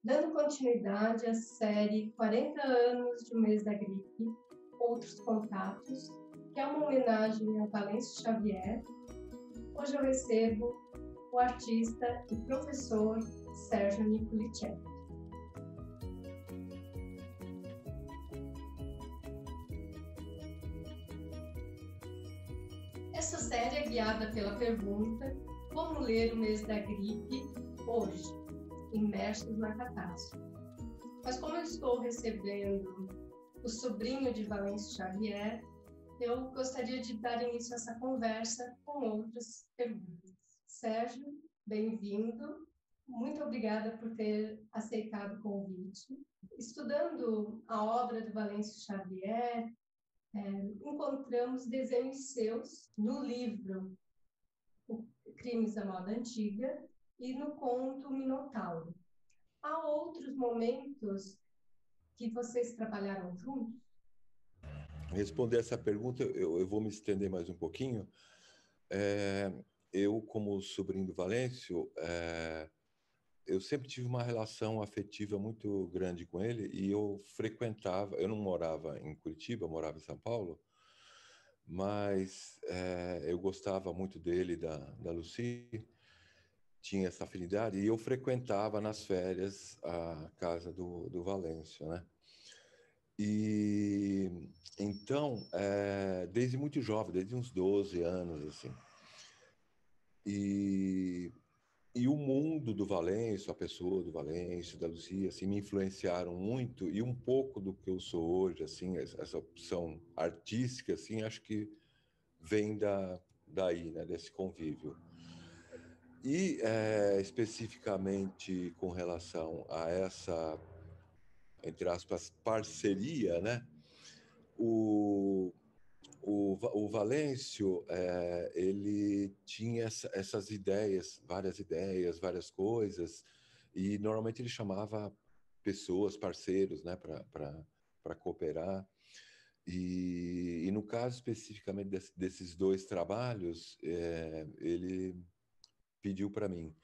dando continuidade à série 40 anos de um mês da gripe, outros contatos, que é uma homenagem a Valêncio Xavier. Hoje eu recebo o artista e professor Sérgio Nicolichet. Essa série é guiada pela pergunta: como ler o mês da gripe hoje, imersos na catástrofe? Mas como eu estou recebendo o sobrinho de Valêncio Xavier, eu gostaria de dar início a essa conversa com outras perguntas. Sérgio, bem-vindo. Muito obrigada por ter aceitado o convite. Estudando a obra de Valêncio Xavier, encontramos desenhos seus no livro Crimes da Moda Antiga e no conto Minotauro. Há outros momentos que vocês trabalharam juntos? Responder essa pergunta, eu vou me estender mais um pouquinho. Eu, como sobrinho do Valêncio, eu sempre tive uma relação afetiva muito grande com ele e eu frequentava, eu não morava em Curitiba, eu morava em São Paulo, mas eu gostava muito dele, da Lucy, tinha essa afinidade e eu frequentava nas férias a casa do Valêncio, né? E então, desde muito jovem, desde uns 12 anos, assim. E, e o mundo do Valêncio, a pessoa do Valêncio, da Lucia, assim, me influenciaram muito. E um pouco do que eu sou hoje, assim, essa opção artística, assim, acho que vem daí, né, desse convívio. E especificamente com relação a essa, entre aspas, parceria, né? O, o Valêncio, ele tinha essas ideias, várias coisas, e normalmente ele chamava pessoas, parceiros, né, para cooperar. E no caso especificamente desses dois trabalhos, ele pediu para mim.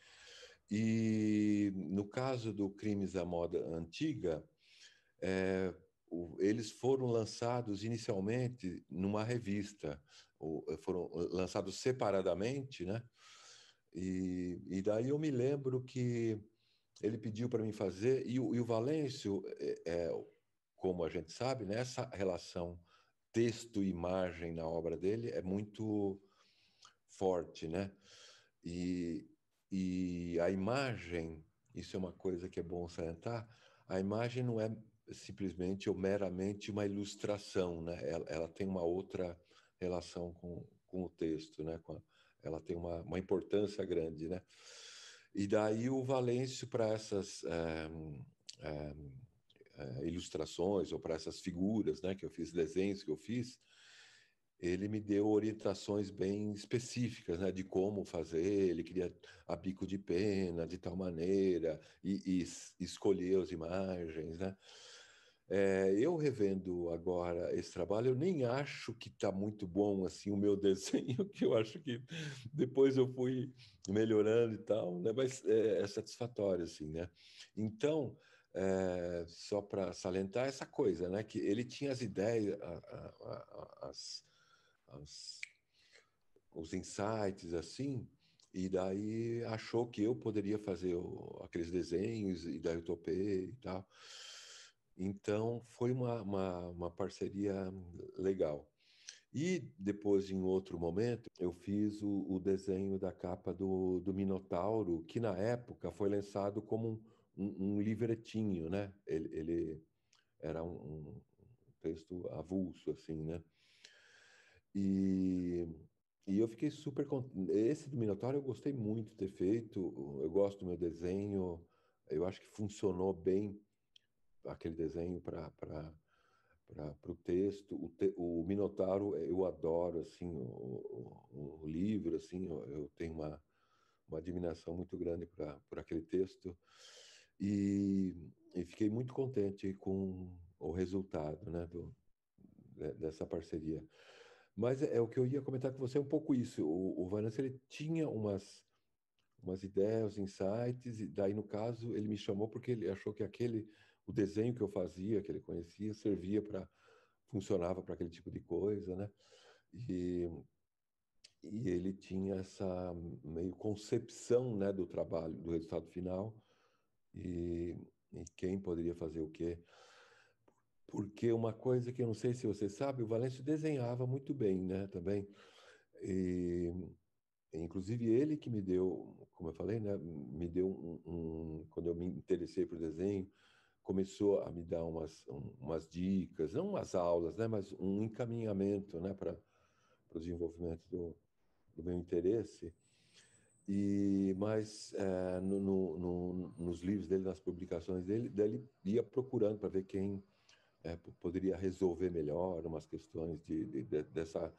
E no caso do Crimes da Moda Antiga, eles foram lançados inicialmente numa revista, foram lançados separadamente, né? E daí eu me lembro que ele pediu para mim fazer, e o Valêncio, como a gente sabe, né, essa relação texto-imagem na obra dele é muito forte, né? E, e a imagem, isso é uma coisa que é bom salientar, a imagem não é simplesmente ou meramente uma ilustração, né? Ela tem uma outra relação com o texto, né? Ela tem uma importância grande, né? E daí o Valêncio para essas ilustrações ou para essas figuras, né? Que eu fiz, desenhos que eu fiz, ele me deu orientações bem específicas, né, de como fazer. Ele queria a bico de pena, de tal maneira, e escolher as imagens, né? Eu revendo agora esse trabalho, eu nem acho que está muito bom assim o meu desenho, que eu acho que depois eu fui melhorando e tal, né? Mas é satisfatório, assim, né? Então, só para salientar essa coisa, né? Que ele tinha as ideias, as, os insights assim, e daí achou que eu poderia fazer aqueles desenhos, e daí eu topei e tal. Então foi uma parceria legal. E depois, em outro momento, eu fiz o desenho da capa do Minotauro, que na época foi lançado como um livretinho, né? Ele era um texto avulso, assim, né? E, e eu fiquei super contente. Esse do Minotauro eu gostei muito de ter feito. Eu gosto do meu desenho. Eu acho que funcionou bem aquele desenho para o texto. O Minotauro eu adoro, assim, o livro, assim, eu tenho uma admiração muito grande por aquele texto. E fiquei muito contente com o resultado, né, dessa parceria. Mas é o que eu ia comentar com você, um pouco isso. O Vanessa, ele tinha umas ideias, insights, e daí, no caso, ele me chamou porque ele achou que o desenho que eu fazia, que ele conhecia, funcionava para aquele tipo de coisa, né? E, e ele tinha essa meio concepção, né, do trabalho, do resultado final, e, e quem poderia fazer o quê. Porque uma coisa que eu não sei se você sabe, o Valêncio desenhava muito bem, né, também. E, inclusive ele que me deu, como eu falei, né, me deu quando eu me interessei por desenho, começou a me dar umas dicas, não umas aulas, né, mas um encaminhamento, né, para o desenvolvimento do meu interesse. Mas nos livros dele, nas publicações dele, daí ele ia procurando para ver quem poderia resolver melhor umas questões dessa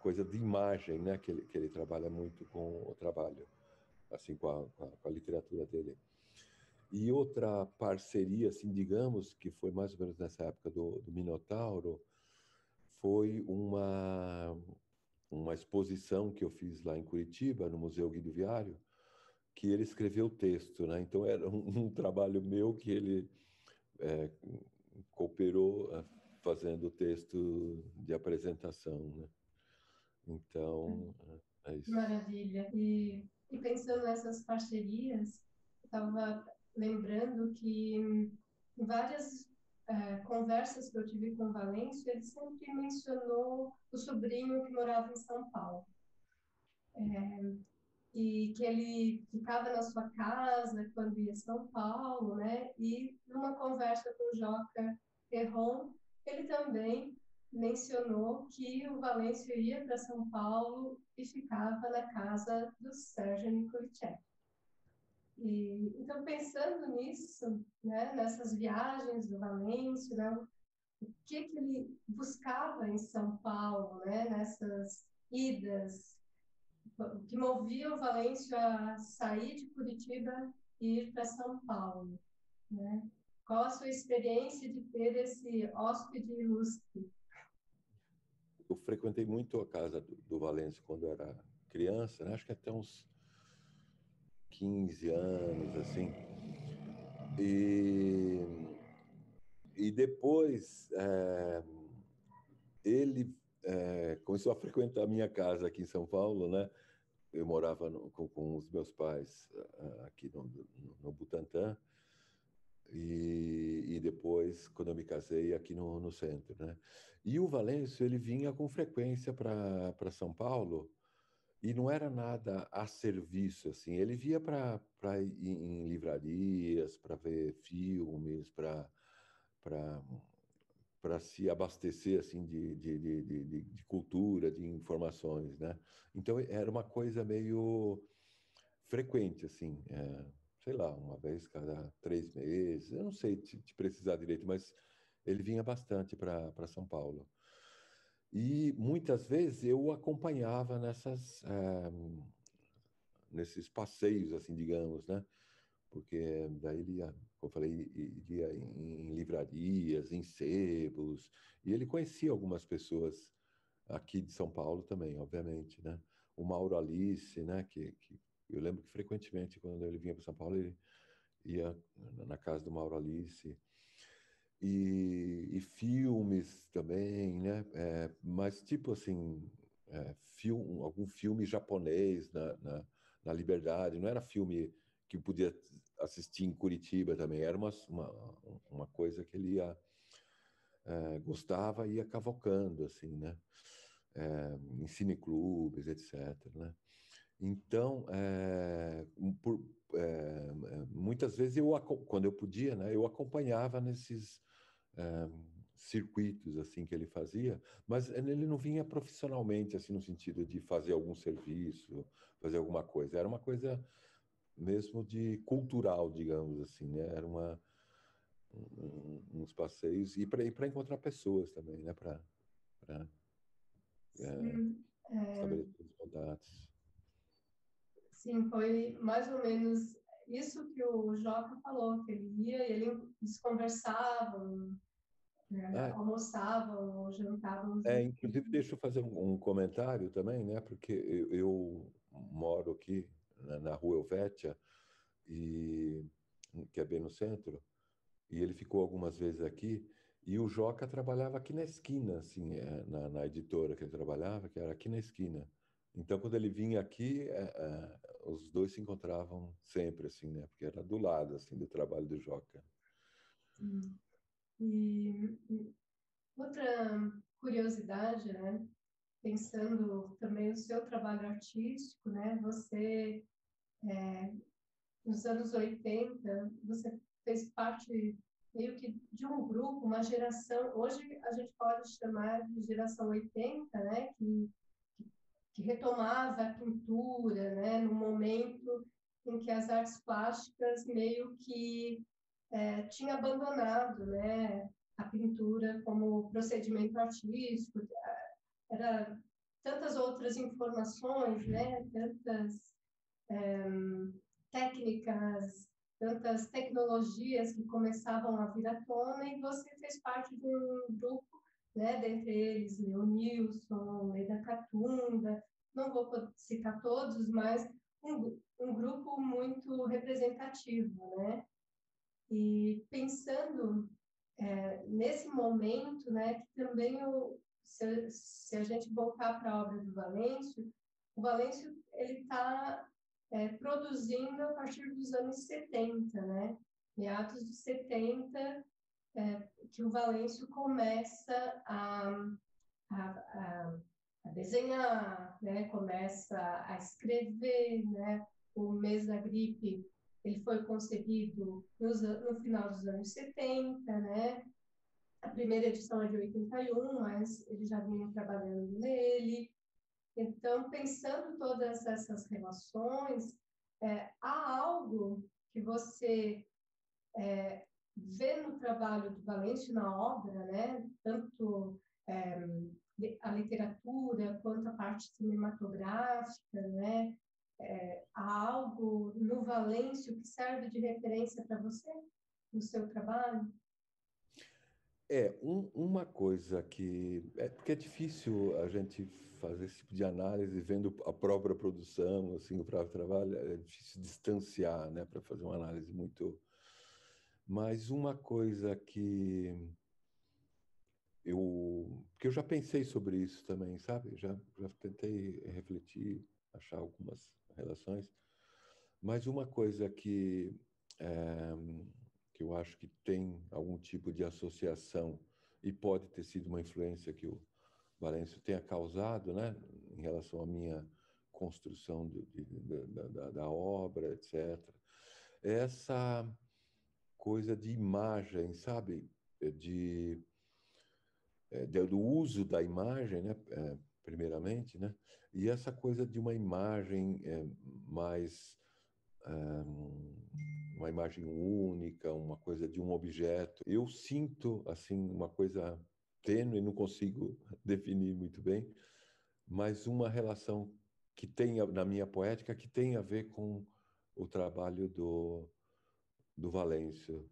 coisa de imagem, né? Que ele trabalha muito com o trabalho, assim, com a literatura dele. E outra parceria, assim, digamos, que foi mais ou menos nessa época do Minotauro, foi uma exposição que eu fiz lá em Curitiba, no Museu Guido Viário, que ele escreveu o texto, né? Então era um trabalho meu que ele é, cooperou fazendo o texto de apresentação, né? Então, é isso. Maravilha. E pensando nessas parcerias, estava lembrando que em várias conversas que eu tive com o Valêncio, ele sempre mencionou o sobrinho que morava em São Paulo. E que ele ficava na sua casa quando ia a São Paulo, né? E numa conversa com o Joca Ferron, ele também mencionou que o Valêncio ia para São Paulo e ficava na casa do Sérgio Nicolitchev. Então, pensando nisso, né, nessas viagens do Valêncio, né, o que ele buscava em São Paulo, né, nessas idas, o que movia o Valêncio a sair de Curitiba e ir para São Paulo, né? Qual a sua experiência de ter esse hóspede ilustre? Eu frequentei muito a casa do Valêncio quando eu era criança, né? Acho que até uns 15 anos, assim. E, e depois ele começou a frequentar a minha casa aqui em São Paulo, né? Eu morava com os meus pais aqui no Butantã, e depois, quando eu me casei, aqui no centro, né? E o Valêncio, ele vinha com frequência para São Paulo, e não era nada a serviço, assim. Ele via para ir em livrarias, para ver filmes, para se abastecer, assim, de cultura, de informações, né? Então, era uma coisa meio frequente, assim, sei lá, uma vez cada 3 meses, eu não sei te precisar direito, mas ele vinha bastante para São Paulo. E muitas vezes eu o acompanhava nesses passeios, assim, digamos, né? Porque daí ele ia, como eu falei, ia em livrarias, em sebos, e ele conhecia algumas pessoas aqui de São Paulo também, obviamente, né? O Mauro Alice, né? Que eu lembro que frequentemente, quando ele vinha para São Paulo, ele ia na casa do Mauro Alice. E filmes também, né? Mas tipo assim, algum filme japonês na Liberdade, não era filme que podia assistir em Curitiba também, era uma coisa que ele gostava e ia cavocando, assim, né? Em cineclubes, etc., né? Então, muitas vezes quando eu podia, né, eu acompanhava nesses eh, circuitos assim que ele fazia, mas ele não vinha profissionalmente, assim, no sentido de fazer algum serviço, fazer alguma coisa. Era uma coisa mesmo de cultural, digamos assim, né? Era uns passeios e para encontrar pessoas também, né? Para Sim, estabelecer os contatos. sim, foi mais ou menos isso que o Joca falou, que ele ia e eles conversavam, né, Ah, almoçavam, jantavam inclusive, deixa eu fazer um comentário também, né? Porque eu moro aqui na Rua Helvétia, que é bem no centro, e ele ficou algumas vezes aqui, e o Joca trabalhava aqui na esquina, assim, na editora que ele trabalhava, que era aqui na esquina. Então, quando ele vinha aqui, os dois se encontravam sempre, assim, né? Porque era do lado, assim, do trabalho do Joca. Sim. E outra curiosidade, né? Pensando também no seu trabalho artístico, né? Você, nos anos 80, você fez parte meio que de um grupo, uma geração, hoje a gente pode chamar de geração 80, né? Que retomava a pintura, né? No momento em que as artes plásticas meio que tinha abandonado, né? A pintura como procedimento artístico, era tantas outras informações, né? Tantas técnicas, tantas tecnologias que começavam a vir à tona, e você fez parte de um grupo, né? Dentre eles, Leonilson, Leda Catunda, não vou citar todos, mas um grupo muito representativo, né? E pensando nesse momento, né, que também se a gente voltar para a obra do Valêncio, o Valêncio ele está produzindo a partir dos anos 70, né? Meados de 70, que o Valêncio começa a, a desenhar, né? Começa a escrever, né? O Mês da Gripe ele foi concebido no final dos anos 70, né? A primeira edição é de 81, mas ele já vinha trabalhando nele. Então, pensando todas essas relações, há algo que você vê no trabalho do Valente, na obra, né? Tanto a literatura quanto a parte cinematográfica, né? Há algo no Valêncio que serve de referência para você, no seu trabalho? Uma coisa que... porque é difícil a gente fazer esse tipo de análise vendo a própria produção, assim, o próprio trabalho, é difícil distanciar, né, para fazer uma análise muito... Mas uma coisa que eu já pensei sobre isso também, sabe? Já tentei refletir, achar algumas relações, mas uma coisa é, que eu acho que tem algum tipo de associação e pode ter sido uma influência que o Valêncio tenha causado, né, em relação à minha construção da obra, etc. É essa coisa de imagem, sabe? Do uso da imagem, né? Primeiramente, né? E essa coisa de uma imagem mais uma imagem única, uma coisa de um objeto. Eu sinto assim uma coisa tênue, não consigo definir muito bem, mas uma relação que tem na minha poética que tem a ver com o trabalho do Valêncio,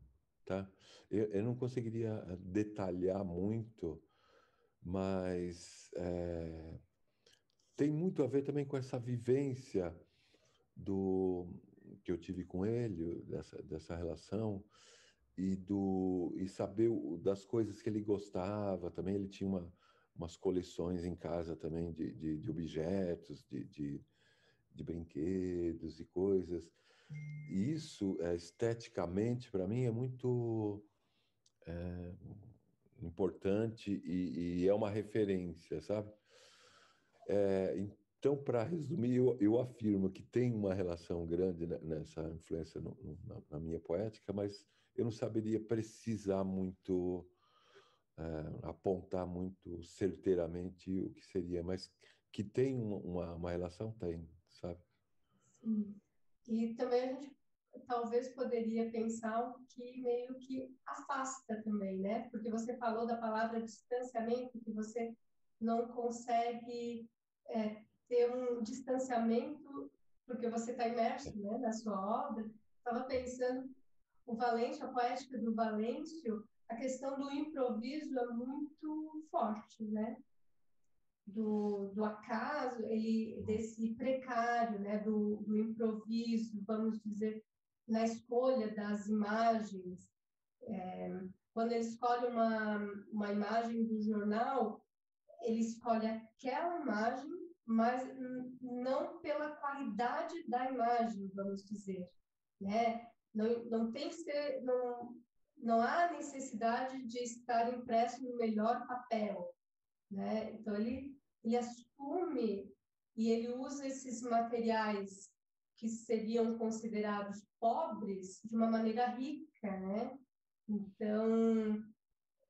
tá? Eu não conseguiria detalhar muito, mas tem muito a ver também com essa vivência que eu tive com ele, dessa relação, e saber das coisas que ele gostava. Também ele tinha umas coleções em casa também de objetos, de brinquedos e coisas. E isso, esteticamente, para mim, é muito importante e é uma referência, sabe? Então, para resumir, eu afirmo que tem uma relação grande nessa influência na minha poética, mas eu não saberia precisar muito, apontar muito certeiramente o que seria, mas que tem uma relação, tem, sabe? Sim. E também a gente talvez poderia pensar o que meio que afasta também, né? Porque você falou da palavra distanciamento, que você não consegue ter um distanciamento porque você está imerso, né, na sua obra. Estava pensando, o Valêncio, a poética do Valêncio, a questão do improviso é muito forte, né? do acaso, desse precário, né, do improviso, vamos dizer, na escolha das imagens. Quando ele escolhe uma imagem do jornal, ele escolhe aquela imagem, mas não pela qualidade da imagem, vamos dizer, né? Não tem que ser, não há necessidade de estar impresso no melhor papel, né? Então ele assume e ele usa esses materiais que seriam considerados pobres de uma maneira rica, né? Então,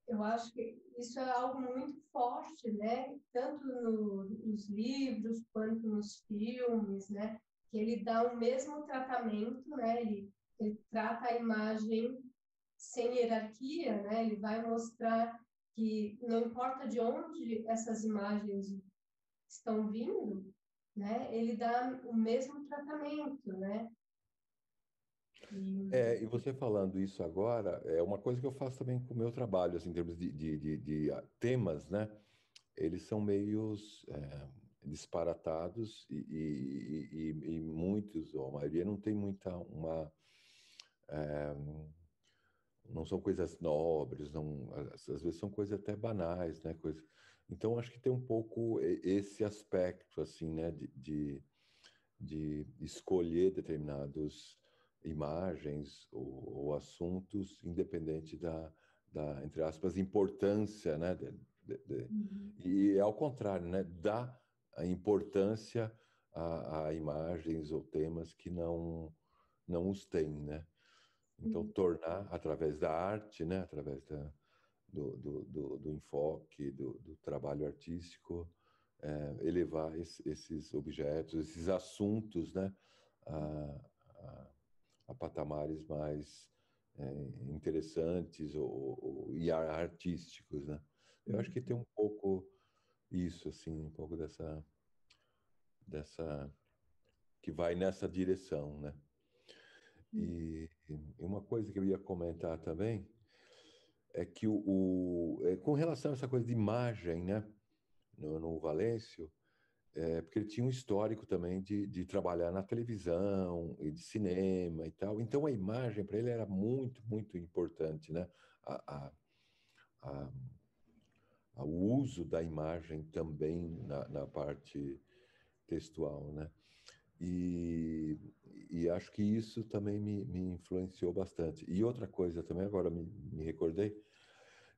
eu acho que isso é algo muito forte, né? Tanto nos livros quanto nos filmes, né? Que ele dá o mesmo tratamento, né? Ele trata a imagem sem hierarquia, né? Ele vai mostrar que não importa de onde essas imagens estão vindo, né? Ele dá o mesmo tratamento, né? E você falando isso agora, é uma coisa que eu faço também com o meu trabalho, assim, em termos de temas, né? Eles são meios disparatados e muitos, ou a maioria, não tem muita não são coisas nobres, não, às vezes são coisas até banais, né? Então, acho que tem um pouco esse aspecto, assim, né? De escolher determinadas imagens ou assuntos, independente entre aspas, importância, né? E ao contrário, né? Dá a importância a imagens ou temas que não os têm, né? Então, tornar através da arte, né? Através do enfoque, do trabalho artístico, elevar esses objetos, esses assuntos, né, a, a patamares mais interessantes e artísticos, né? Eu acho que tem um pouco isso, assim, um pouco dessa que vai nessa direção, né? E uma coisa que eu ia comentar também é que com relação a essa coisa de imagem, né, no Valêncio, porque ele tinha um histórico também de trabalhar na televisão e de cinema e tal. Então a imagem para ele era muito, muito importante, né? A, a, a, o uso da imagem também na parte textual, né? E, e acho que isso também me influenciou bastante. E outra coisa também, agora me recordei,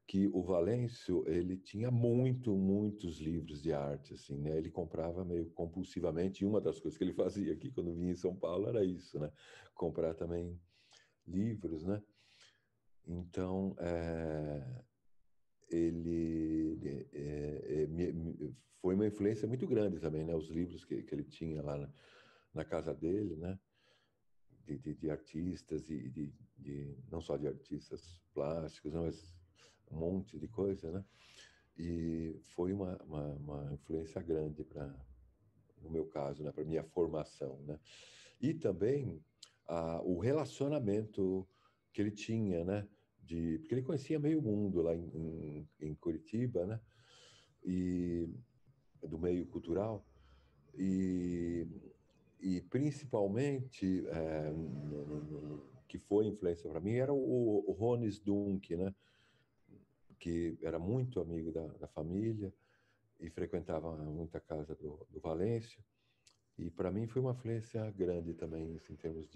que o Valêncio, ele tinha muitos livros de arte, assim, né? Ele comprava meio compulsivamente, e uma das coisas que ele fazia aqui quando vinha em São Paulo era isso, né? Comprar também livros, né? Então, ele foi uma influência muito grande também, né? Os livros que ele tinha lá na casa dele, né? De artistas não só de artistas plásticos, não, mas um monte de coisa, né? E foi uma influência grande no meu caso, né, para minha formação, né? E também o relacionamento que ele tinha, né? Porque ele conhecia meio mundo lá em Curitiba, né? E do meio cultural e, e principalmente que foi influência para mim era o Rones Dunk, né? Que era muito amigo da família e frequentava muita casa do Valêncio. E para mim foi uma influência grande também, assim, em termos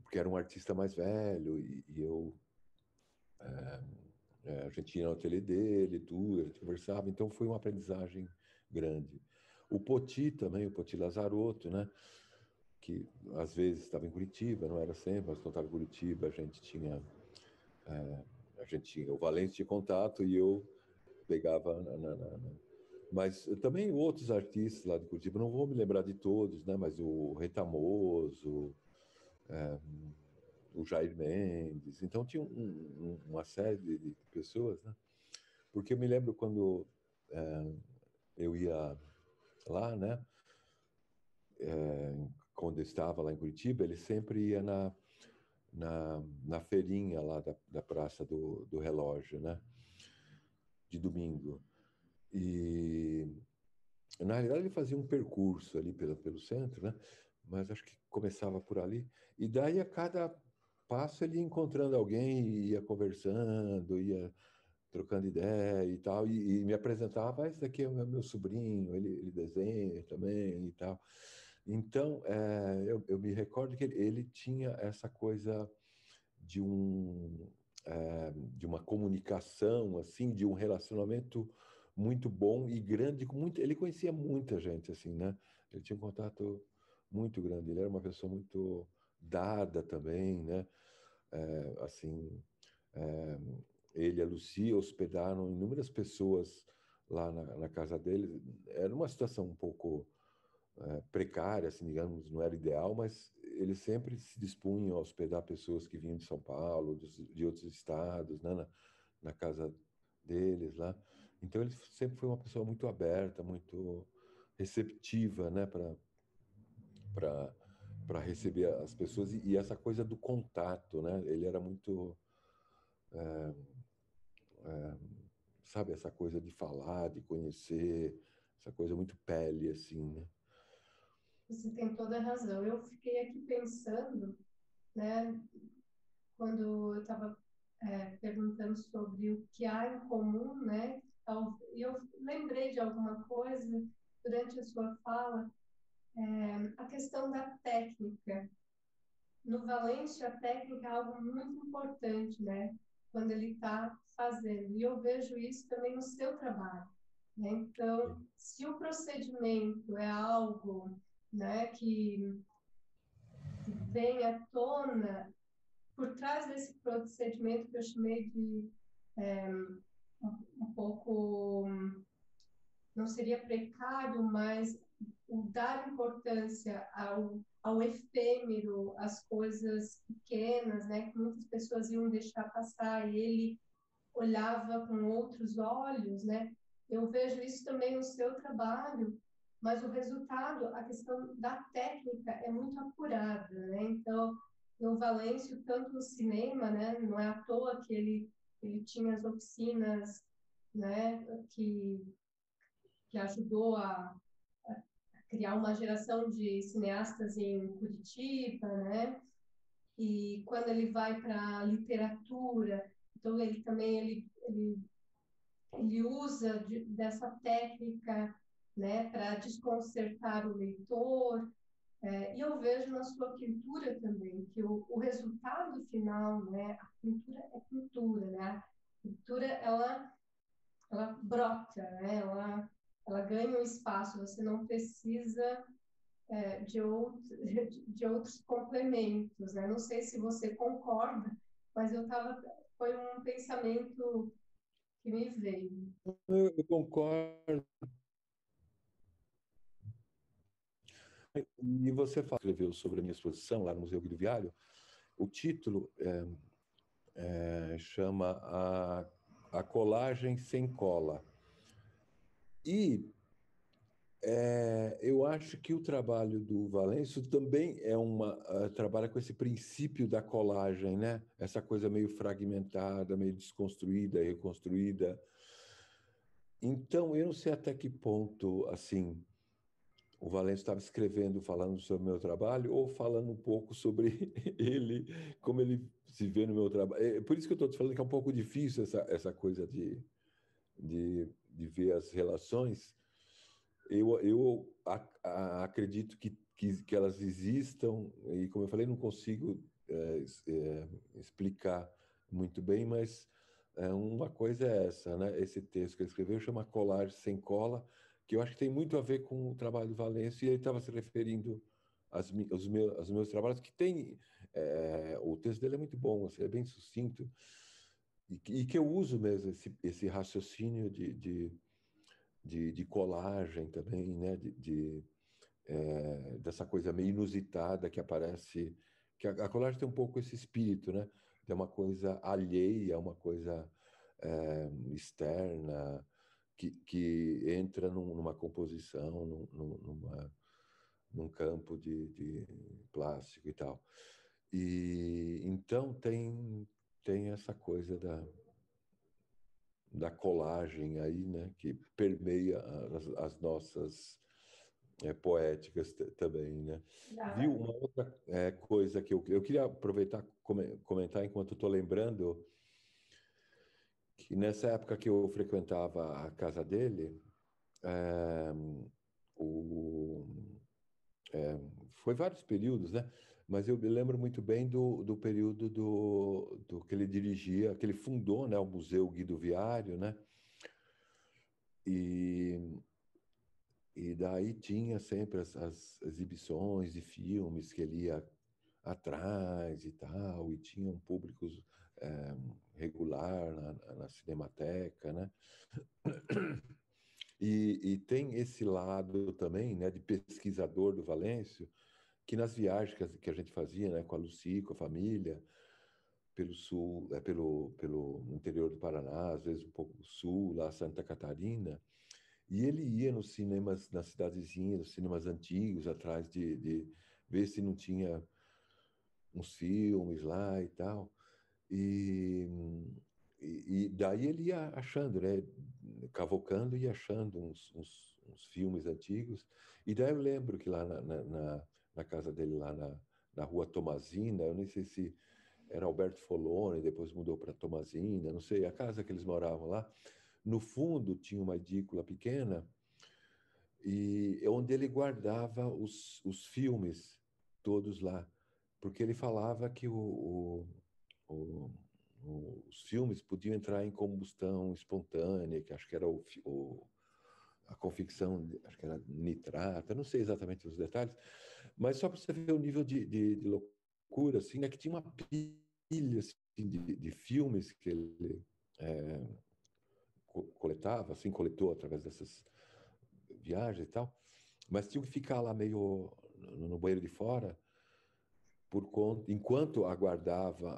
porque era um artista mais velho e eu a gente ia no ateliê dele, tudo, a gente conversava, então foi uma aprendizagem grande. O Poti também, o Poti Lazarotto, né? Que às vezes estava em Curitiba, não era sempre, mas quando estava em Curitiba a gente tinha o Valente de contato e eu pegava mas também outros artistas lá de Curitiba, não vou me lembrar de todos, né? Mas o Retamoso, o Jair Mendes, então tinha uma série de pessoas, né? Porque eu me lembro quando eu ia lá, né? Quando eu estava lá em Curitiba, ele sempre ia na feirinha lá da Praça do Relógio, né? De domingo. E, na realidade, ele fazia um percurso ali pelo centro, né? Mas acho que começava por ali. E daí, a cada passo, ele ia encontrando alguém, ia conversando, ia trocando ideia e tal, e me apresentava, esse daqui é o meu sobrinho, ele desenha também e tal. Então, eu me recordo que ele tinha essa coisa de de uma comunicação, assim, de um relacionamento muito bom e grande, ele conhecia muita gente, assim, né? Ele tinha um contato muito grande, ele era uma pessoa muito dada também, né? Assim, é, ele e a Lucia hospedaram inúmeras pessoas lá na casa dele. Era uma situação um pouco precária, assim, digamos, não era ideal, mas eles sempre se dispunham a hospedar pessoas que vinham de São Paulo, de outros estados, né, na casa deles lá. Então ele sempre foi uma pessoa muito aberta, muito receptiva, né, para receber as pessoas e essa coisa do contato, né? Ele era muito sabe, essa coisa de falar, de conhecer, essa coisa muito pele, assim, né? Você tem toda a razão. Eu fiquei aqui pensando, né, quando eu estava perguntando sobre o que há em comum, né, e eu lembrei de alguma coisa durante a sua fala, a questão da técnica. No Valência, a técnica é algo muito importante, né, quando ele está fazendo. E eu vejo isso também no seu trabalho, né? Então, se o procedimento é algo, né, que vem à tona por trás desse procedimento que eu chamei de um pouco, não seria precário, mas o dar importância ao efêmero, às coisas pequenas, né, que muitas pessoas iam deixar passar, e ele olhava com outros olhos, né? Eu vejo isso também no seu trabalho, mas o resultado, a questão da técnica é muito apurada, né? Então, no Valêncio, tanto no cinema, né? Não é à toa que ele tinha as oficinas, né? Que ajudou a criar uma geração de cineastas em Curitiba, né? E quando ele vai para a literatura, então ele também ele usa dessa técnica, né, para desconcertar o leitor. E eu vejo na sua pintura também que o resultado final, né, a pintura é pintura, né? A pintura ela brota, né? Ela ganha um espaço. Você não precisa de outros complementos, né? Não sei se você concorda, mas foi um pensamento que me veio. Eu concordo. E você escreveu sobre a minha exposição lá no Museu Guido Viário. O título chama a Colagem Sem Cola. E eu acho que o trabalho do Valêncio também trabalha com esse princípio da colagem, né? Essa coisa meio fragmentada, meio desconstruída, reconstruída. Então, eu não sei até que ponto, assim, o Valêncio estava escrevendo, falando sobre o meu trabalho, ou falando um pouco sobre ele, como ele se vê no meu trabalho. É por isso que eu estou te falando que é um pouco difícil essa coisa de ver as relações. Eu acredito que elas existam, e como eu falei, não consigo explicar muito bem, mas uma coisa é essa, né? Esse texto que ele escreveu chama Colagem Sem Cola, que eu acho que tem muito a ver com o trabalho do Valêncio, e ele estava se referindo aos meus trabalhos, que tem. O texto dele é muito bom, assim, é bem sucinto, e que eu uso mesmo esse raciocínio de colagem também, né? Dessa coisa meio inusitada que aparece, que a colagem tem um pouco esse espírito, né? É uma coisa alheia, uma coisa externa, que entra numa composição, num campo de plástico e tal. E então tem essa coisa da colagem aí, né, que permeia as nossas poéticas também, né? Viu uma outra coisa que eu queria aproveitar comentar enquanto estou lembrando que nessa época que eu frequentava a casa dele, é, o, foi vários períodos, né? Mas eu me lembro muito bem do período do que ele dirigia, que ele fundou, né, o Museu Guido Viário, né? E, e daí tinha sempre as exibições de filmes que ele ia atrás e tal, e tinha um público é, regular na Cinemateca, né? E tem esse lado também, né, de pesquisador do Valêncio, que nas viagens que a gente fazia, né, com a Lucy, com a família, pelo sul, pelo interior do Paraná, às vezes um pouco sul, lá Santa Catarina, e ele ia nos cinemas, nas cidadezinhas, nos cinemas antigos, atrás de ver se não tinha uns filmes lá e tal. E, e daí ele ia achando, né? Cavocando e achando uns filmes antigos. E daí eu lembro que lá na casa dele, lá na rua Tomazina, eu nem sei se era Alberto Foloni, depois mudou para Tomazina, não sei, a casa que eles moravam lá. No fundo tinha uma edícula pequena e onde ele guardava os filmes todos lá, porque ele falava que o, os filmes podiam entrar em combustão espontânea, que acho que era a confecção, acho que era nitrato, eu não sei exatamente os detalhes, mas só para você ver o nível de loucura, assim, né, que tinha uma pilha assim, de filmes que ele é, coletava, assim, coletou através dessas viagens e tal, mas tinha que ficar lá meio no banheiro de fora por conta, enquanto aguardava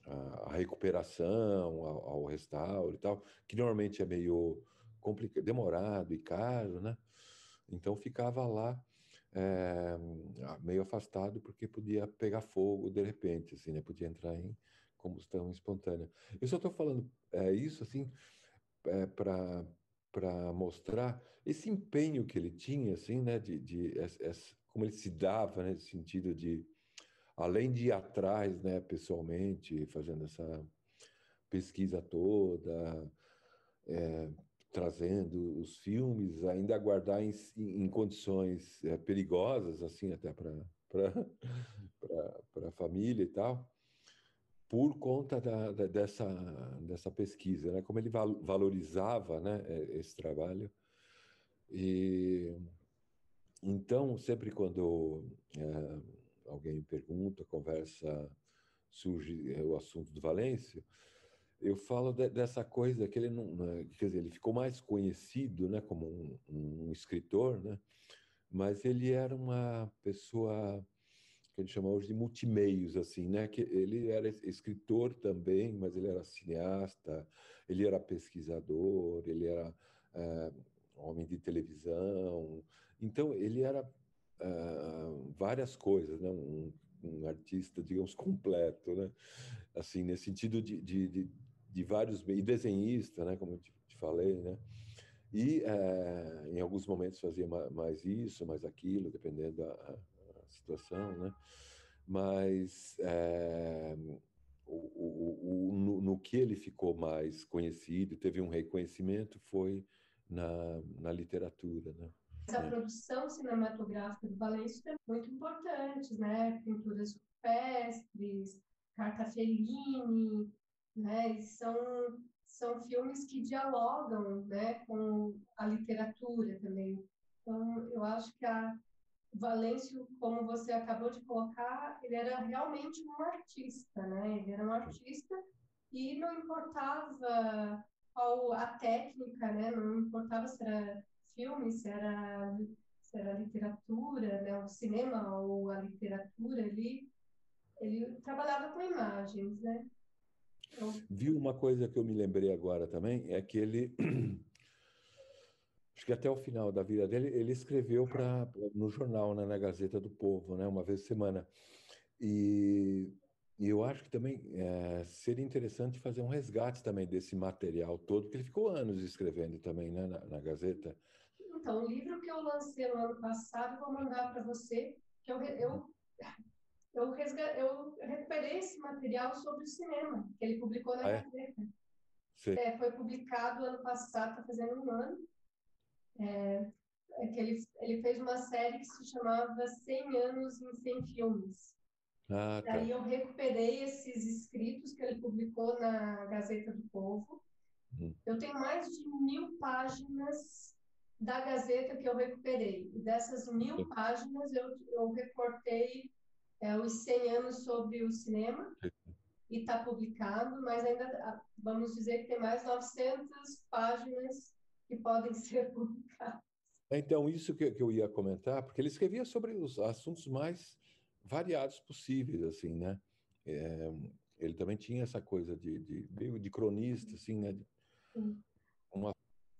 a recuperação, ao restauro e tal, que normalmente é meio complicado, demorado e caro, né? Então ficava lá é, meio afastado porque podia pegar fogo de repente, assim, né? Podia entrar em combustão espontânea. Eu só estou falando isso assim para mostrar esse empenho que ele tinha, assim, né, como ele se dava, né, nesse sentido de, além de ir atrás, né, pessoalmente, fazendo essa pesquisa toda, trazendo os filmes, ainda guardar em condições perigosas, assim, até para a família e tal, por conta dessa pesquisa, né? Como ele valorizava, né, esse trabalho. E então, sempre quando alguém me pergunta, conversa, surge o assunto do Valêncio, eu falo dessa coisa que ele não, né, quer dizer, ele ficou mais conhecido, né, como um escritor, né, mas ele era uma pessoa que a gente chama hoje de multimeios, assim, né? Que ele era escritor também, mas ele era cineasta, ele era pesquisador, ele era é, homem de televisão. Então, ele era várias coisas, né? Um artista, digamos, completo, né? Assim, nesse sentido de vários... E desenhista, né? Como eu te falei, né? E em alguns momentos fazia mais isso, mais aquilo, dependendo da situação, né? Mas no que ele ficou mais conhecido, teve um reconhecimento, foi na literatura, né? A produção cinematográfica do Valêncio é muito importante, né? Pinturas rupestres, Carta Fellini, né? E são filmes que dialogam, né, com a literatura também. Então, eu acho que o Valêncio, como você acabou de colocar, ele era realmente um artista, né? Ele era um artista e não importava qual a técnica, né? Não importava se era filme, se era literatura, né? O cinema ou a literatura, ele trabalhava com imagens, né? Então, Viu uma coisa que eu me lembrei agora também, é que ele, acho que até o final da vida dele, ele escreveu no jornal, né, na Gazeta do Povo, né, uma vez por semana. E E eu acho que também seria interessante fazer um resgate também desse material todo, porque ele ficou anos escrevendo também, né, na Gazeta. Então, o livro que eu lancei no ano passado, vou mandar para você, que eu recuperei esse material sobre o cinema, que ele publicou na Ah, é? Gazeta. Sei. Foi publicado ano passado, está fazendo um ano, que ele fez uma série que se chamava 100 anos em 100 filmes. Ah, tá. Daí eu recuperei esses escritos que ele publicou na Gazeta do Povo. Hum. Eu tenho mais de 1.000 páginas da Gazeta que eu recuperei. E dessas 1.000 páginas, eu recortei os 100 anos sobre o cinema e está publicado, mas ainda vamos dizer que tem mais 900 páginas que podem ser publicadas. Então, isso que eu ia comentar, porque ele escrevia sobre os assuntos mais variados possíveis, assim, né? É, ele também tinha essa coisa meio de cronista, assim, né? Sim. Uma,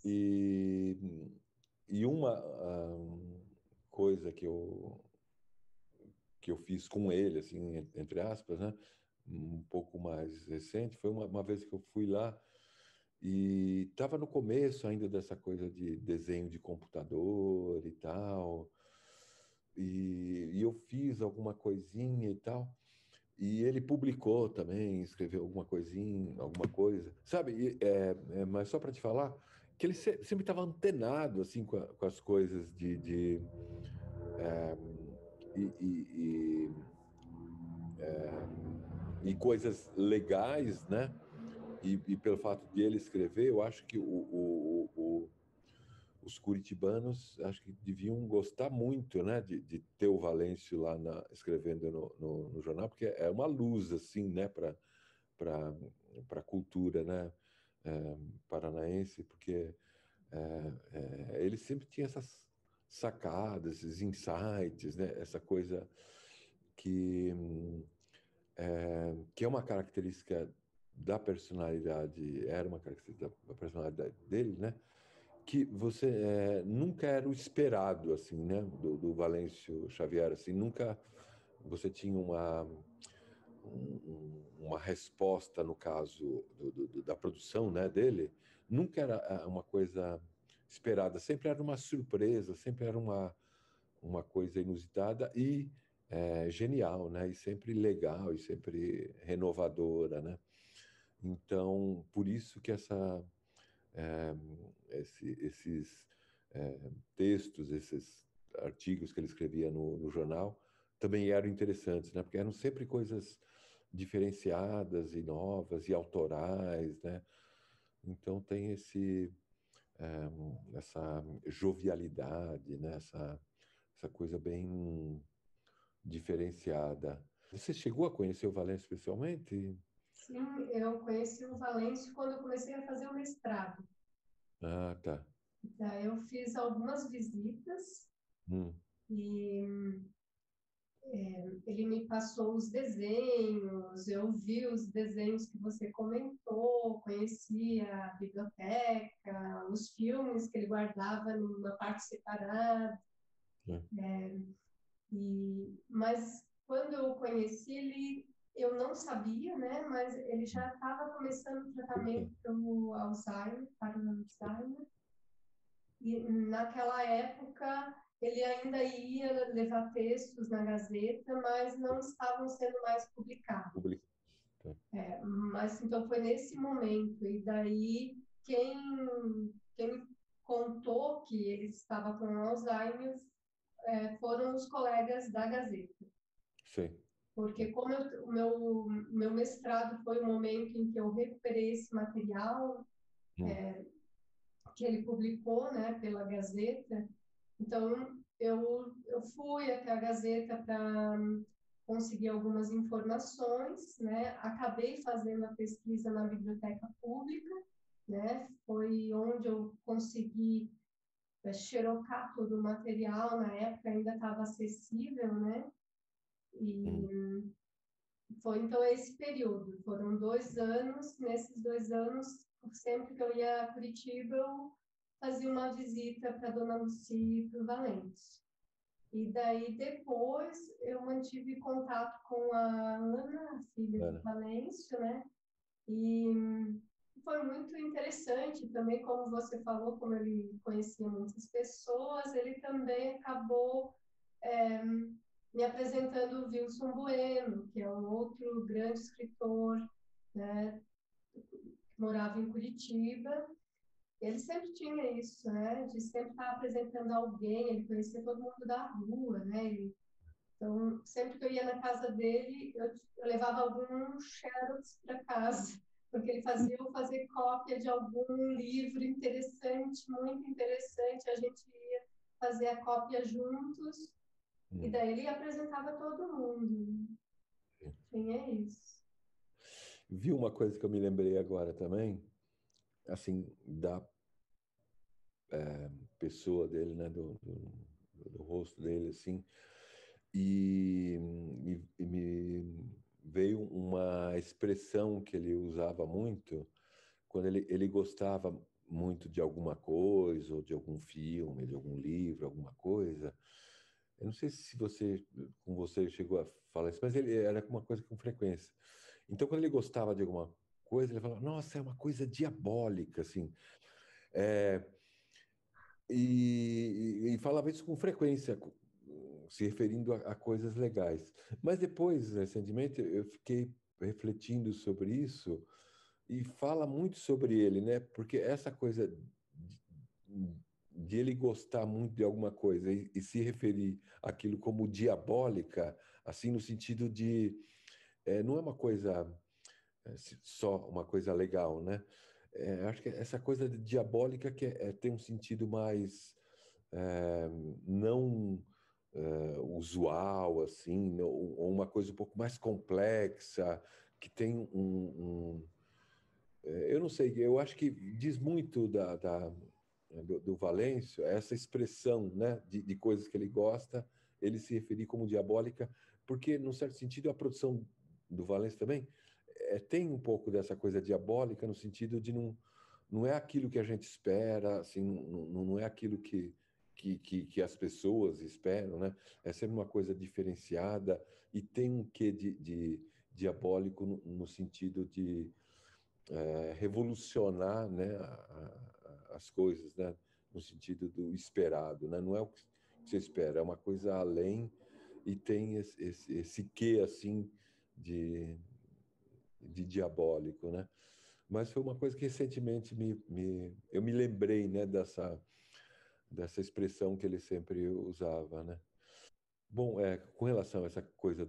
e, e uma coisa que eu fiz com ele, assim, entre aspas, né? Um pouco mais recente, foi uma vez que eu fui lá e estava no começo ainda dessa coisa de desenho de computador e tal, e eu fiz alguma coisinha e tal, e ele publicou também, escreveu alguma coisinha, alguma coisa, sabe? Mas só para te falar que ele sempre estava antenado assim com as coisas e, e, e, e coisas legais, né? E pelo fato de ele escrever, eu acho que os curitibanos acho que deviam gostar muito, né, de ter o Valêncio lá escrevendo no jornal, porque é uma luz assim, né, para a cultura, né, paranaense, porque ele sempre tinha essas sacadas, esses insights, né, essa coisa que que é uma característica da personalidade, era uma característica da personalidade dele, né? Que você nunca era o esperado, assim, né? Do Valêncio Xavier, assim, nunca você tinha uma resposta, no caso da produção, né, dele, nunca era uma coisa esperada, sempre era uma surpresa, sempre era uma coisa inusitada e genial, né? E sempre legal, e sempre renovadora, né? Então, por isso que é, esses textos, esses artigos que ele escrevia no jornal também eram interessantes, né? Porque eram sempre coisas diferenciadas e novas e autorais, né? Então tem essa jovialidade, né? Essa coisa bem diferenciada. Você chegou a conhecer o Valêncio pessoalmente? Sim, eu conheci o Valêncio quando eu comecei a fazer o mestrado. Ah, tá. Daí eu fiz algumas visitas Hum, e ele me passou os desenhos, eu vi os desenhos que você comentou, conheci a biblioteca, os filmes que ele guardava numa parte separada. é. Mas quando eu conheci ele, eu não sabia, né? Mas ele já estava começando o tratamento pelo Alzheimer, para o Alzheimer. E naquela época ele ainda ia levar textos na Gazeta, mas não estavam sendo mais publicados. Publicado. Tá. Mas então foi nesse momento. E daí quem me contou que ele estava com Alzheimer foram os colegas da Gazeta. Sim. Porque como o meu mestrado foi o momento em que eu recuperei esse material Hum. que ele publicou, né, pela Gazeta, então eu fui até a Gazeta para conseguir algumas informações, né, acabei fazendo a pesquisa na biblioteca pública, né, foi onde eu consegui xerocar todo o material, na época ainda estava acessível, né, Hum. e foi então esse período, foram 2 anos. Nesses 2 anos, sempre que eu ia a Curitiba, eu fazia uma visita para Dona Lucia e para o Valente. E daí depois eu mantive contato com a Ana, a filha do Ana. Valêncio, né? E foi muito interessante também, como você falou, como ele conhecia muitas pessoas, ele também acabou é, me apresentando o Wilson Bueno, que é um outro grande escritor, né, que morava em Curitiba. Ele sempre tinha isso, né, de sempre estar apresentando alguém, ele conhecia todo mundo da rua, né, então, sempre que eu ia na casa dele, eu levava algum xerox para casa, porque ele fazia eu fazer cópia de algum livro interessante, muito interessante, a gente ia fazer a cópia juntos, e Hum. daí ele apresentava todo mundo. Sim, é isso. Viu uma coisa que eu me lembrei agora também, assim, da pessoa dele, né, do rosto dele, assim, e, e me veio uma expressão que ele usava muito quando ele gostava muito de alguma coisa, ou de algum filme, de algum livro, alguma coisa. Eu não sei se você, com você chegou a falar isso, mas ele era uma coisa com frequência. Então, quando ele gostava de alguma coisa, ele falava, nossa, é uma coisa diabólica, assim. É, e falava isso com frequência, se referindo a coisas legais. Mas depois, recentemente, eu fiquei refletindo sobre isso e fala muito sobre ele, né? Porque essa coisa de ele gostar muito de alguma coisa e se referir àquilo como diabólica, assim, no sentido de não é uma coisa só uma coisa legal, né? Acho que essa coisa de diabólica que tem um sentido mais é, não usual, assim, ou uma coisa um pouco mais complexa, que tem eu não sei, eu acho que diz muito do Valêncio, essa expressão, né, de coisas que ele gosta, ele se referir como diabólica, porque, num certo sentido, a produção do Valêncio também tem um pouco dessa coisa diabólica, no sentido de não é aquilo que a gente espera, assim, não é aquilo que as pessoas esperam, né? É sempre uma coisa diferenciada e tem um quê de diabólico no sentido de revolucionar, né, as coisas, né, no sentido do esperado, né? Não é o que você espera, é uma coisa além e tem esse quê assim de, de diabólico, né? Mas foi uma coisa que recentemente eu me lembrei, né, dessa expressão que ele sempre usava, né? Bom, com relação a essa coisa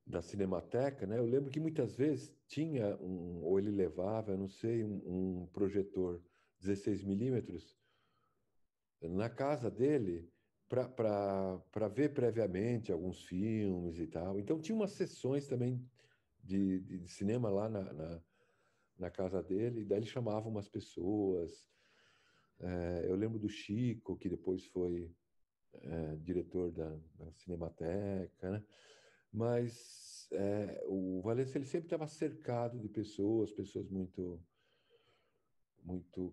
da Cinemateca, né? Eu lembro que muitas vezes tinha ou ele levava, eu não sei, um projetor 16 milímetros na casa dele para ver previamente alguns filmes e tal. Então tinha umas sessões também de cinema lá na casa dele, e daí ele chamava umas pessoas. Eu lembro do Chico, que depois foi diretor da Cinemateca, né? Mas o Valença ele sempre estava cercado de pessoas, pessoas muito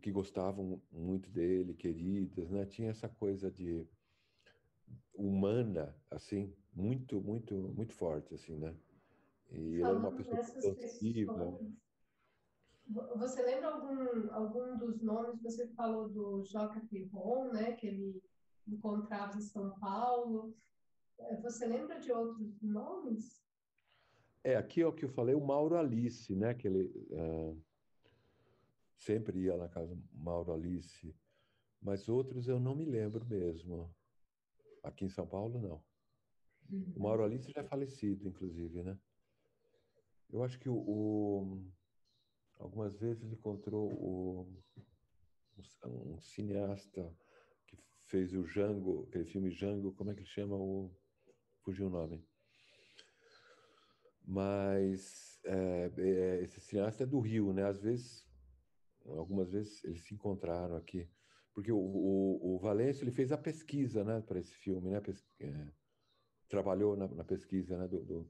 que gostavam muito dele, queridas, né? Tinha essa coisa de humana, assim, muito forte, assim, né? E ele era uma Falando pessoa nessas expansiva. pessoas, você lembra algum dos nomes? Você falou do Joca Pirron, né, que ele encontrava em São Paulo. Você lembra de outros nomes? Aqui é o que eu falei, o Mauro Alice, né? Que ele sempre ia na casa do Mauro Alice, mas outros eu não me lembro mesmo. Aqui em São Paulo, não. O Mauro Alice já é falecido, inclusive, né? Eu acho que algumas vezes ele encontrou um cineasta que fez o Django, aquele filme Django, como é que ele chama? Fugiu o nome. Mas esse cineasta é do Rio, né? Às vezes, algumas vezes eles se encontraram aqui. Porque o Valêncio, ele fez a pesquisa, né, para esse filme, né? Trabalhou na pesquisa, né, do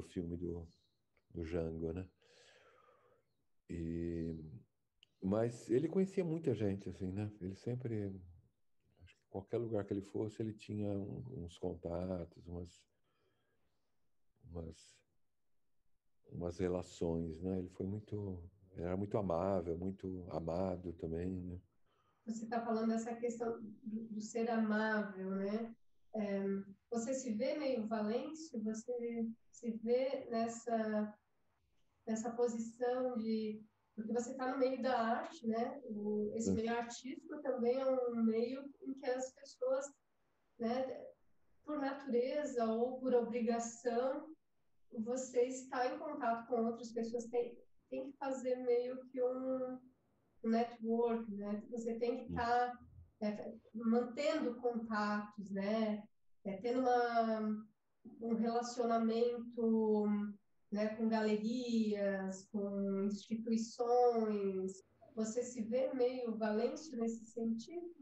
filme do Django, né? E, mas ele conhecia muita gente, assim, né? Ele sempre qualquer lugar que ele fosse, ele tinha uns contatos, umas, umas relações, né? Ele era muito amável, muito amado também, né? Você está falando dessa questão do ser amável, né? É, você se vê meio Valêncio? Você se vê nessa posição de... Porque você está no meio da arte, né? Esse meio artístico também é um meio em que as pessoas, né, por natureza ou por obrigação, você está em contato com outras pessoas, tem que fazer meio que um network, né? Você tem que estar mantendo contatos, né? Tendo um relacionamento, né, com galerias, com instituições. Você se vê meio Valêncio nesse sentido?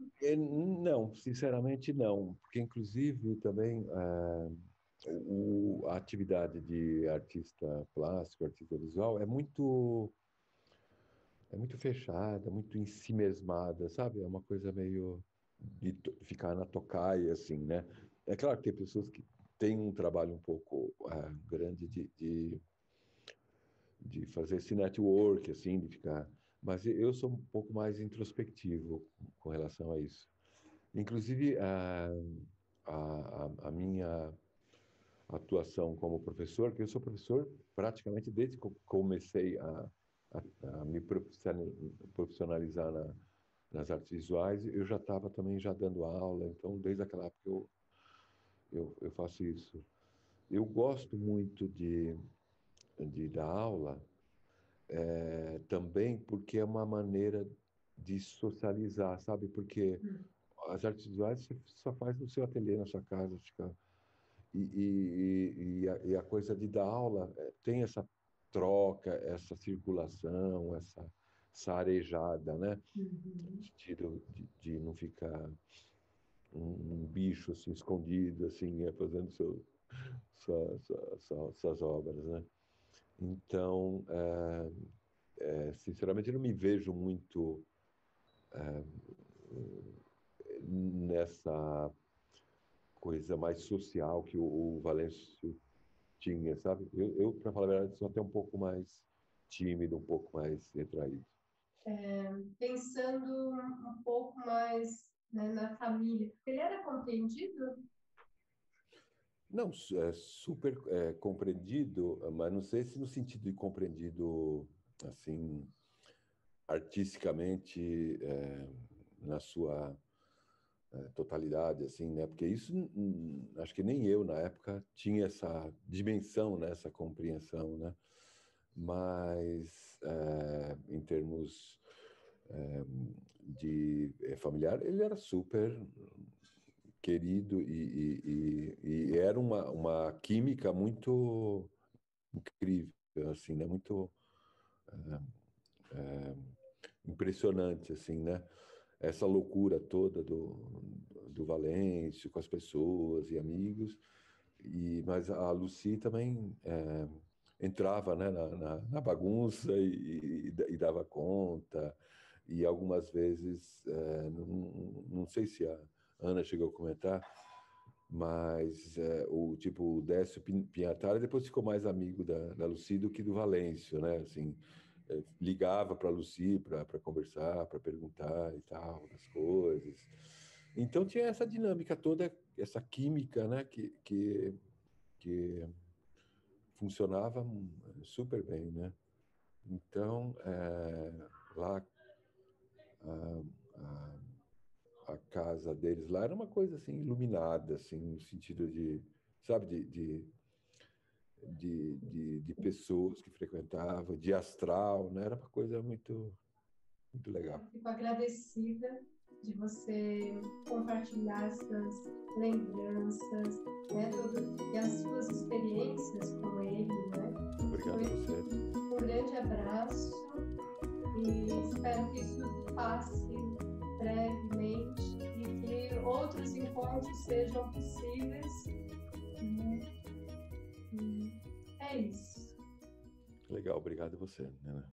Não, sinceramente não, porque inclusive também a atividade de artista plástico, artista visual é muito fechada, muito em si mesmada, sabe? É uma coisa meio de ficar na tocaia, assim, né? É claro que tem pessoas que têm um trabalho um pouco grande de fazer esse network, assim, de ficar... Mas eu sou um pouco mais introspectivo com relação a isso. Inclusive, a minha atuação como professor, que eu sou professor praticamente desde que eu comecei a me profissionalizar nas artes visuais, eu já estava também já dando aula, então desde aquela época eu faço isso. Eu gosto muito de dar aula também porque é uma maneira de socializar, sabe? Porque as artes visuais você só faz no seu ateliê, na sua casa, fica... E a coisa de dar aula tem essa troca, essa circulação, essa arejada, né? No sentido de não ficar um bicho assim, escondido, assim, fazendo suas obras, né? Então, sinceramente, eu não me vejo muito nessa coisa mais social que o Valêncio tinha, sabe? Para falar a verdade, sou até um pouco mais tímido, um pouco mais retraído. Pensando um pouco mais, né, na família, ele era compreendido? Não, é super compreendido, mas não sei se no sentido de compreendido, assim, artisticamente, na sua totalidade, assim, né? Porque isso, acho que nem eu, na época, tinha essa dimensão, né? Essa compreensão, né? Mas, em termos de familiar, ele era super querido e era uma química muito incrível, assim, né? Muito impressionante, assim, né? Essa loucura toda do Valêncio com as pessoas e amigos, mas a Lucy também entrava, né, na bagunça e dava conta, e algumas vezes, não sei se a Ana chegou a comentar, mas o Décio Pinhatara depois ficou mais amigo da Lucy do que do Valêncio, né? Assim, ligava para a Lucy para conversar, para perguntar e tal, das coisas. Então tinha essa dinâmica toda, essa química, né? Que funcionava super bem, né? Então, lá a, a casa deles lá era uma coisa assim iluminada, assim, no sentido de, sabe, de pessoas que frequentavam, de astral, né? Era uma coisa muito legal. Eu fico agradecida de você compartilhar essas lembranças, né, e as suas experiências com ele, né? Obrigado a você. Um grande abraço e espero que isso passe brevemente e que outros encontros sejam possíveis. É isso. Legal, obrigado a você, Nena.